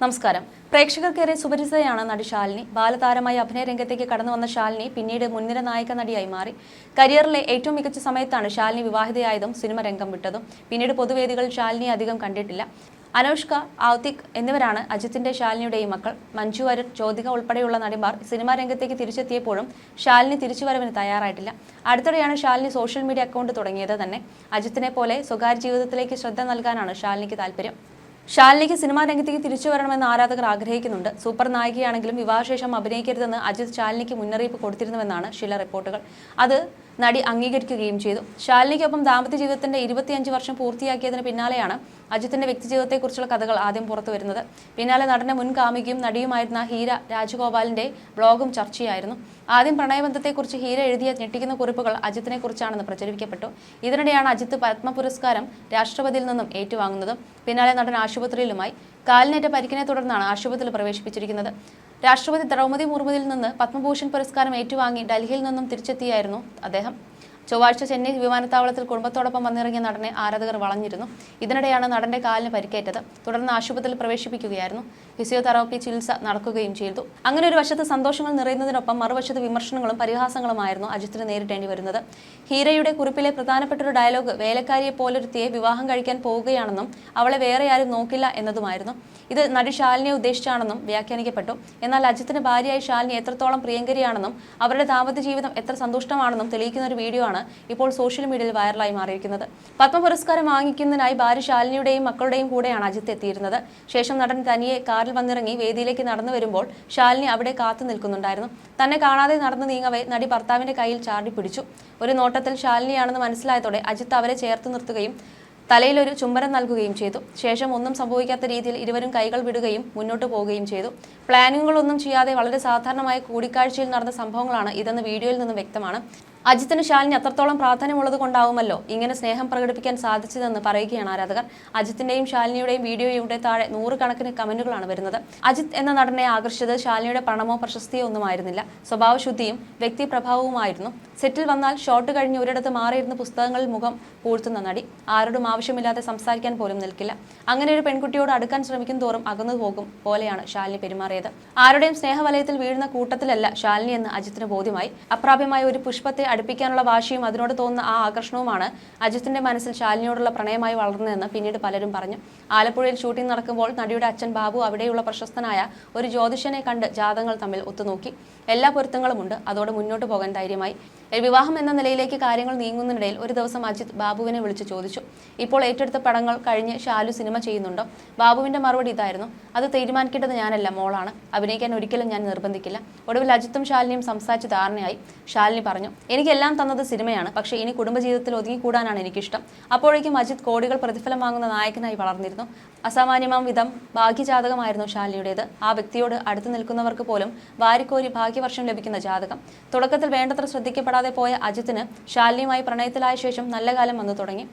നമസ്കാരം. പ്രേക്ഷകർക്കേറെ സുപരിചിതയാണ് നടി ശാലിനി. ബാലതാരമായി അഭിനയ രംഗത്തേക്ക് കടന്നു വന്ന ശാലിനി പിന്നീട് മുൻനിര നായിക നടിയായി മാറി. കരിയറിലെ ഏറ്റവും മികച്ച സമയത്താണ് ശാലിനി വിവാഹിതയായതും സിനിമ രംഗം വിട്ടതും. പിന്നീട് പൊതുവേദികളിൽ ശാലിനി അധികം കണ്ടിട്ടില്ല. അനുഷ്ക, ഔതിക് എന്നിവരാണ് അജിത്തിന്റെ ശാലിനിയുടെയും മക്കൾ. മഞ്ജു വാര്യർ, ജ്യോതിക ഉൾപ്പെടെയുള്ള നടിമാർ സിനിമാ രംഗത്തേക്ക് തിരിച്ചെത്തിയപ്പോഴും ശാലിനി തിരിച്ചുവരവിന് തയ്യാറായിട്ടില്ല. അടുത്തിടെയാണ് ശാലിനി സോഷ്യൽ മീഡിയ അക്കൗണ്ട് തുടങ്ങിയത് തന്നെ. അജിത്തിനെ പോലെ സ്വകാര്യ ജീവിതത്തിലേക്ക് ശ്രദ്ധ നൽകാനാണ് ശാലിനിക്ക് താല്പര്യം. ശാലിനിക്ക് സിനിമാ രംഗത്തേക്ക് തിരിച്ചു വരണമെന്ന് ആരാധകർ ആഗ്രഹിക്കുന്നുണ്ട്. സൂപ്പർ നായികയാണെങ്കിലും വിവാഹശേഷം അഭിനയിക്കരുതെന്ന് അജിത് ശാലിനിക്ക് മുന്നറിയിപ്പ് കൊടുത്തിരുന്നുവെന്നാണ് ചില റിപ്പോർട്ടുകൾ. അത് നടി അംഗീകരിക്കുകയും ചെയ്തു. ശാലിനിക്കൊപ്പം ദാമ്പത്യ ജീവിതത്തിന്റെ 25 വർഷം പൂർത്തിയാക്കിയതിന് പിന്നാലെയാണ് അജിത്തിന്റെ വ്യക്തിജീവിതത്തെക്കുറിച്ചുള്ള കഥകൾ ആദ്യം പുറത്തു വരുന്നത്. പിന്നാലെ നടന്റെ മുൻ കാമുകിയും നടിയുമായിരുന്ന ഹീര രാജഗോപാലിന്റെ ബ്ലോഗും ചർച്ചയായിരുന്നു. ആദ്യം പ്രണയബന്ധത്തെക്കുറിച്ച് ഹീര എഴുതിയ ഞെട്ടിക്കുന്ന കുറിപ്പുകൾ അജിത്തിനെ കുറിച്ചാണെന്ന് പ്രചരിപ്പിക്കപ്പെട്ടു. ഇതിനിടെയാണ് അജിത്ത് പത്മ പുരസ്കാരം രാഷ്ട്രപതിയിൽ നിന്നും ഏറ്റുവാങ്ങുന്നത്. പിന്നാലെ നടൻ ആശുപത്രിയിലുമായി. കാലിനേറ്റ പരിക്കിനെ തുടർന്നാണ് ആശുപത്രിയിൽ പ്രവേശിപ്പിച്ചിരിക്കുന്നത്. രാഷ്ട്രപതി ദ്രൗപദി മുർമുവിൽ നിന്ന് പത്മഭൂഷൺ പുരസ്കാരം ഏറ്റുവാങ്ങി ഡൽഹിയിൽ നിന്നും തിരിച്ചെത്തിയായിരുന്നു അദ്ദേഹം. ചൊവ്വാഴ്ച ചെന്നൈ വിമാനത്താവളത്തിൽ കുടുംബത്തോടൊപ്പം വന്നിറങ്ങിയ നടനെ ആരാധകർ വളഞ്ഞിരുന്നു. ഇതിനിടെയാണ് നടന്റെ കാലിന് പരിക്കേറ്റത്. തുടർന്ന് ആശുപത്രിയിൽ പ്രവേശിപ്പിക്കുകയായിരുന്നു. ഫിസിയോതെറാപ്പി ചികിത്സ നടക്കുകയും ചെയ്തു. അങ്ങനെ ഒരു വശത്ത് സന്തോഷങ്ങൾ നിറയുന്നതിനൊപ്പം മറുവശത്ത് വിമർശനങ്ങളും പരിഹാസങ്ങളുമായിരുന്നു അജിത്തിന് നേരിടേണ്ടി വരുന്നത്. ഹീരയുടെ കുറിപ്പിലെ പ്രധാനപ്പെട്ട ഒരു ഡയലോഗ് വേലക്കാരിയെ പോലൊരുത്തിയെ വിവാഹം കഴിക്കാൻ പോവുകയാണെന്നും അവളെ വേറെ ആരും നോക്കില്ല എന്നതുമായിരുന്നു. ഇത് നടി ശാലിനിയെ ഉദ്ദേശിച്ചാണെന്നും വ്യാഖ്യാനിക്കപ്പെട്ടു. എന്നാൽ അജിത്തിന് ഭാര്യയായി ശാലിനി എത്രത്തോളം പ്രിയങ്കരിയാണെന്നും അവരുടെ ദാമ്പത്യ ജീവിതം എത്ര സന്തുഷ്ടമാണെന്നും തെളിയിക്കുന്ന ഒരു വീഡിയോ ആണ് ഇപ്പോൾ സോഷ്യൽ മീഡിയയിൽ വൈറലായി മാറിയിരിക്കുന്നത്. പത്മ പുരസ്കാരം വാങ്ങിക്കുന്നതിനായി ഭാര്യ ശാലിനിയുടെയും മക്കളുടെയും കൂടെയാണ് അജിത്ത് എത്തിയിരുന്നത്. ശേഷം നടൻ തനിയെ കാറിൽ വന്നിറങ്ങി വേദിയിലേക്ക് നടന്നു വരുമ്പോൾ ശാലിനി അവിടെ കാത്തു നിൽക്കുന്നുണ്ടായിരുന്നു. തന്നെ കാണാതെ നടന്നു നീങ്ങവേ നടി ഭർത്താവിന്റെ കയ്യിൽ ചാടി പിടിച്ചു. ഒരു നോട്ടത്തിൽ ശാലിനിയാണെന്ന് മനസ്സിലായതോടെ അജിത്ത് അവരെ ചേർത്ത് നിർത്തുകയും തലയിലൊരു ചുംബനം നൽകുകയും ചെയ്തു. ശേഷം ഒന്നും സംഭവിക്കാത്ത രീതിയിൽ ഇരുവരും കൈകൾ വിടുകയും മുന്നോട്ട് പോവുകയും ചെയ്തു. പ്ലാനിങ്ങുകളൊന്നും ചെയ്യാതെ വളരെ സാധാരണമായ കൂടിക്കാഴ്ചയിൽ നടന്ന സംഭവങ്ങളാണ് ഇതെന്ന് വീഡിയോയിൽ നിന്നും വ്യക്തമാണ്. അജിത്തിന് ശാലിനി അത്രത്തോളം പ്രാധാന്യമുള്ളത് കൊണ്ടാവുമല്ലോ ഇങ്ങനെ സ്നേഹം പ്രകടിപ്പിക്കാൻ സാധിച്ചതെന്ന് പറയുകയാണ് ആരാധകർ. അജിത്തിന്റെയും ശാലിനിയുടെയും വീഡിയോയുടെ താഴെ 100 കണക്കിന് കമന്റുകളാണ് വരുന്നത്. അജിത്ത് എന്ന നടനെ ആകർഷിച്ചത് ശാലിനിയുടെ പണമോ പ്രശസ്തിയോ ഒന്നുമായിരുന്നില്ല. സ്വഭാവശുദ്ധിയും വ്യക്തിപ്രഭാവവുമായിരുന്നു. സെറ്റിൽ വന്നാൽ ഷോട്ട് കഴിഞ്ഞ് ഒരിടത്ത് മാറിയിരുന്ന് പുസ്തകങ്ങളിൽ മുഖം പൂഴ്ത്തുന്ന നടി. ആരോടും ആവശ്യമില്ലാതെ സംസാരിക്കാൻ പോലും നിൽക്കില്ല. അങ്ങനെ ഒരു പെൺകുട്ടിയോട് അടുക്കാൻ ശ്രമിക്കും തോറും അകന്നു പോകും പോലെയാണ് ശാലിനി പെരുമാറിയത്. ആരുടെയും സ്നേഹവലയത്തിൽ വീഴുന്ന കൂട്ടത്തിലല്ല ശാലിനി എന്ന് അജിത്തിന് ബോധ്യമായി. അപ്രാപ്യമായ ഒരു പുഷ്പത്തെ അടുപ്പിക്കാനുള്ള വാശിയും അതിനോട് തോന്നുന്ന ആ ആകർഷണവുമാണ് അജിത്തിന്റെ മനസ്സിൽ ശാലിനിയോടുള്ള പ്രണയമായി വളർന്നതെന്ന് പിന്നീട് പലരും പറഞ്ഞു. ആലപ്പുഴയിൽ ഷൂട്ടിംഗ് നടക്കുമ്പോൾ നടിയുടെ അച്ഛൻ ബാബു അവിടെയുള്ള പ്രശസ്തനായ ഒരു ജ്യോതിഷനെ കണ്ട് ജാതകങ്ങൾ തമ്മിൽ ഒത്തുനോക്കി. എല്ലാ പൊരുത്തങ്ങളുമുണ്ട്. അതോടെ മുന്നോട്ട് പോകാൻ ധൈര്യമായി. വിവാഹം എന്ന നിലയിലേക്ക് കാര്യങ്ങൾ നീങ്ങുന്നതിനിടയിൽ ഒരു ദിവസം അജിത്ത് ബാബുവിനെ വിളിച്ചു ചോദിച്ചു, ഇപ്പോൾ ഏറ്റെടുത്ത പടങ്ങൾ കഴിഞ്ഞ് ശാലു സിനിമ ചെയ്യുന്നുണ്ടോ? ബാബുവിന്റെ മറുപടി ഇതായിരുന്നു, അത് തീരുമാനിക്കേണ്ടത് ഞാനല്ല, മോളാണ്. അഭിനയിക്കാൻ ഒരിക്കലും ഞാൻ നിർബന്ധിക്കില്ല. ഒടുവിൽ അജിത്തും ശാലിനിയും സംസാരിച്ച് ധാരണയായി. ശാലിനി പറഞ്ഞു, എനിക്കെല്ലാം തന്നത് സിനിമയാണ്, പക്ഷേ ഇനി കുടുംബജീവിതത്തിൽ ഒതുങ്ങിക്കൂടാനാണ് എനിക്കിഷ്ടം. അപ്പോഴേക്കും അജിത്ത് കോടികൾ പ്രതിഫലം വാങ്ങുന്ന നായകനായി വളർന്നിരുന്നു. അസാമാന്യമാം വിധം ഭാഗ്യജാതകമായിരുന്നു ശാലിനിയുടേത്. ആ വ്യക്തിയോട് അടുത്ത് നിൽക്കുന്നവർക്ക് പോലും വാരിക്കോരി ഭാഗ്യവർഷം ലഭിക്കുന്ന ജാതകം. തുടക്കത്തിൽ വേണ്ടത്ര ശ്രദ്ധിക്കപ്പെടാതെ പോയ അജിത്തിന് ശാലിനിയുമായി പ്രണയത്തിലായ ശേഷം നല്ല കാലം വന്നു തുടങ്ങി.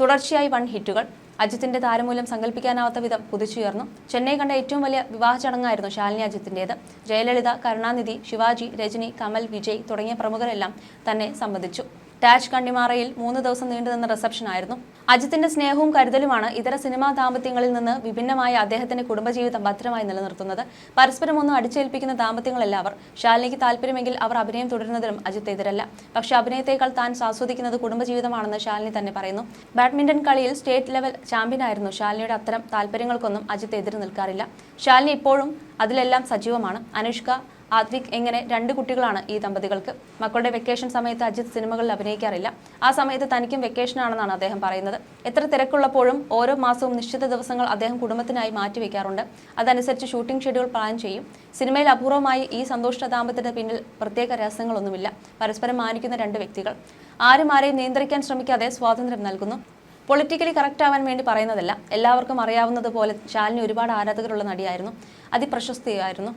തുടർച്ചയായി 1 ഹിറ്റുകൾ. അജിത്തിന്റെ താരമൂല്യം സങ്കല്പിക്കാനാവാത്ത വിധം കുതിച്ചുയർന്നു. ചെന്നൈ കണ്ട ഏറ്റവും വലിയ വിവാഹ ചടങ്ങായിരുന്നു ശാലിനി അജിത്തിന്റേത്. ജയലളിത, കരുണാനിധി, ശിവാജി, രജനി, കമൽ, വിജയ് തുടങ്ങിയ പ്രമുഖരെല്ലാം തന്നെ സംബന്ധിച്ചു. ടാജ് കണ്ണിമാറയിൽ 3 ദിവസം നീണ്ടുനിന്ന റിസപ്ഷൻ ആയിരുന്നു. അജിത്തിന്റെ സ്നേഹവും കരുതലുമാണ് ഇതര സിനിമാ ദാമ്പത്യങ്ങളിൽ നിന്ന് വിഭിന്നമായ അദ്ദേഹത്തിന്റെ കുടുംബജീവിതം ഭദ്രമായി നിലനിർത്തുന്നത്. പരസ്പരം ഒന്നും അടിച്ചേൽപ്പിക്കുന്ന ദാമ്പത്യങ്ങളല്ല അവർ. ശാലിനിക്ക് താല്പര്യമെങ്കിൽ അവർ അഭിനയം തുടരുന്നതിലും അജിത്ത് എതിരല്ല. പക്ഷേ അഭിനയത്തേക്കാൾ താൻ ആസ്വദിക്കുന്നത് കുടുംബജീവിതമാണെന്ന് ശാലിനി തന്നെ പറയുന്നു. ബാഡ്മിന്റൺ കളിയിൽ സ്റ്റേറ്റ് ലെവൽ ചാമ്പ്യനായിരുന്നു ശാലിനിയുടെ. അത്തരം താല്പര്യങ്ങൾക്കൊന്നും അജിത്ത് എതിര് നിൽക്കാറില്ല. ശാലിനി ഇപ്പോഴും അതിലെല്ലാം സജീവമാണ്. അനുഷ്ക, ഔതിക് എങ്ങനെ 2 കുട്ടികളാണ് ഈ ദമ്പതികൾക്ക്. മക്കളുടെ വെക്കേഷൻ സമയത്ത് അജിത്ത് സിനിമകളിൽ അഭിനയിക്കാറില്ല. ആ സമയത്ത് തനിക്കും വെക്കേഷനാണെന്നാണ് അദ്ദേഹം പറയുന്നത്. എത്ര തിരക്കുള്ളപ്പോഴും ഓരോ മാസവും നിശ്ചിത ദിവസങ്ങൾ അദ്ദേഹം കുടുംബത്തിനായി മാറ്റിവെക്കാറുണ്ട്. അതനുസരിച്ച് ഷൂട്ടിംഗ് ഷെഡ്യൂൾ പ്ലാൻ ചെയ്യും. സിനിമയിൽ അപൂർവമായി ഈ സന്തോഷ ദാമ്പത്യത്തിന് പിന്നിൽ പ്രത്യേക രഹസ്യങ്ങളൊന്നുമില്ല. പരസ്പരം മാനിക്കുന്ന 2 വ്യക്തികൾ. ആരും ആരെയും നിയന്ത്രിക്കാൻ ശ്രമിക്കാതെ സ്വാതന്ത്ര്യം നൽകുന്നു. പൊളിറ്റിക്കലി കറക്റ്റ് ആവാൻ വേണ്ടി പറയുന്നതല്ല. എല്ലാവർക്കും അറിയാവുന്നതുപോലെ ശാലിനി ഒരുപാട് ആരാധകരുള്ള നടിയായിരുന്നു. അതിപ്രശസ്തിയായിരുന്നു.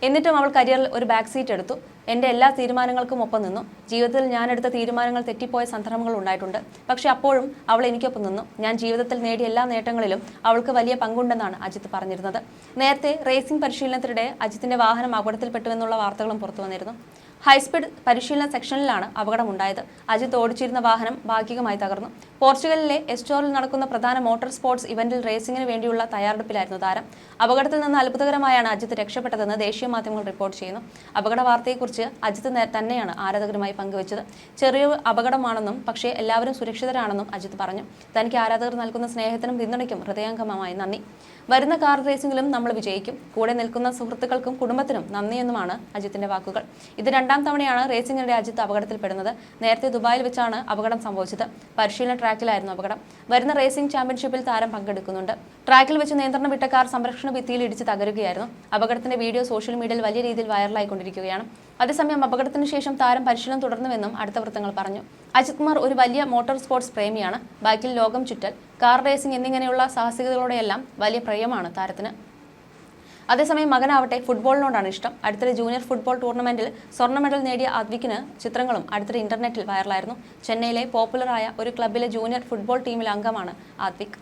എന്നിട്ടും അവൾ കരിയറിൽ ഒരു ബാക്ക് സീറ്റ് എടുത്തു. എൻ്റെ എല്ലാ തീരുമാനങ്ങൾക്കും ഒപ്പം നിന്നു. ജീവിതത്തിൽ ഞാനെടുത്ത തീരുമാനങ്ങൾ തെറ്റിപ്പോയ സന്ദർഭങ്ങൾ ഉണ്ടായിട്ടുണ്ട്. പക്ഷെ അപ്പോഴും അവൾ എനിക്കൊപ്പം നിന്നു. ഞാൻ ജീവിതത്തിൽ നേടിയ എല്ലാ നേട്ടങ്ങളിലും അവൾക്ക് വലിയ പങ്കുണ്ടെന്നാണ് അജിത്ത് പറഞ്ഞിരുന്നത്. നേരത്തെ റേസിംഗ് പരിശീലനത്തിനിടെ അജിത്തിന്റെ വാഹനം അപകടത്തിൽപ്പെട്ടുവെന്നുള്ള വാർത്തകളും പുറത്തു വന്നിരുന്നു. ഹൈസ്പീഡ് പരിശീലന സെക്ഷനിലാണ് അപകടമുണ്ടായത്. അജിത്ത് ഓടിച്ചിരുന്ന വാഹനം ഭാഗികമായി തകർന്നു. പോർച്ചുഗലിലെ എസ്റ്റോറിൽ നടക്കുന്ന പ്രധാന മോട്ടോർ സ്പോർട്സ് ഇവന്റിൽ റേസിംഗിന് വേണ്ടിയുള്ള തയ്യാറെടുപ്പിലായിരുന്നു താരം. അപകടത്തിൽ നിന്ന് അത്ഭുതകരമായാണ് അജിത്ത് രക്ഷപ്പെട്ടതെന്ന് ദേശീയ മാധ്യമങ്ങൾ റിപ്പോർട്ട് ചെയ്യുന്നു. അപകട വാർത്തയെക്കുറിച്ച് അജിത്ത് തന്നെയാണ് ആരാധകരുമായി പങ്കുവച്ചത്. ചെറിയ അപകടമാണെന്നും പക്ഷേ എല്ലാവരും സുരക്ഷിതരാണെന്നും അജിത്ത് പറഞ്ഞു. തനിക്ക് ആരാധകർ നൽകുന്ന സ്നേഹത്തിനും പിന്തുണയ്ക്കും ഹൃദയംഗമമായി നന്ദി. വരുന്ന കാർ റേസിംഗിലും നമ്മൾ വിജയിക്കും. കൂടെ നിൽക്കുന്ന സുഹൃത്തുക്കൾക്കും കുടുംബത്തിനും നന്ദിയെന്നുമാണ് അജിത്തിന്റെ വാക്കുകൾ. ഇത് രണ്ടാം തവണയാണ് റേസിംഗിനിടെ അജിത്ത് അപകടത്തിൽപ്പെടുന്നത്. നേരത്തെ ദുബായിൽ വെച്ചാണ് അപകടം സംഭവിച്ചത്. പരിശീലന ട്രാക്കിലായിരുന്നു അപകടം. വരുന്ന റേസിംഗ് ചാമ്പ്യൻഷിപ്പിൽ താരം പങ്കെടുക്കുന്നുണ്ട്. ട്രാക്കിൽ വെച്ച് നിയന്ത്രണം വിട്ട കാർ സംരക്ഷണ ഭിത്തിയിൽ ഇടിച്ച് തകരുകയായിരുന്നു. അപകടത്തിന്റെ വീഡിയോ സോഷ്യൽ മീഡിയയിൽ വലിയ രീതിയിൽ വൈറലായിക്കൊണ്ടിരിക്കുകയാണ്. അതേസമയം അപകടത്തിന് ശേഷം താരം പരിശീലനം തുടർന്നുവെന്നും അടുത്ത വൃത്തങ്ങൾ പറഞ്ഞു. അജിത് കുമാർ ഒരു വലിയ മോട്ടോർ സ്പോർട്സ് പ്രേമിയാണ്. ബൈക്കിൽ ലോകം ചുറ്റൽ, കാർ റേസിംഗ് എന്നിങ്ങനെയുള്ള സാഹസികതകളോടെയെല്ലാം വലിയ പ്രിയമാണ് താരത്തിന്. അതേസമയം മകനാവട്ടെ ഫുട്ബോളിനോടാണ് ഇഷ്ടം. അടുത്തിടെ ജൂനിയർ ഫുട്ബോൾ ടൂർണമെന്റിൽ സ്വർണ്ണ മെഡൽ നേടിയ ആത്വിക്കിന് ചിത്രങ്ങളും അടുത്തിടെ ഇന്റർനെറ്റിൽ വൈറലായിരുന്നു. ചെന്നൈയിലെ പോപ്പുലറായ ഒരു ക്ലബിലെ ജൂനിയർ ഫുട്ബോൾ ടീമിലെ അംഗമാണ് ആത്വിക്.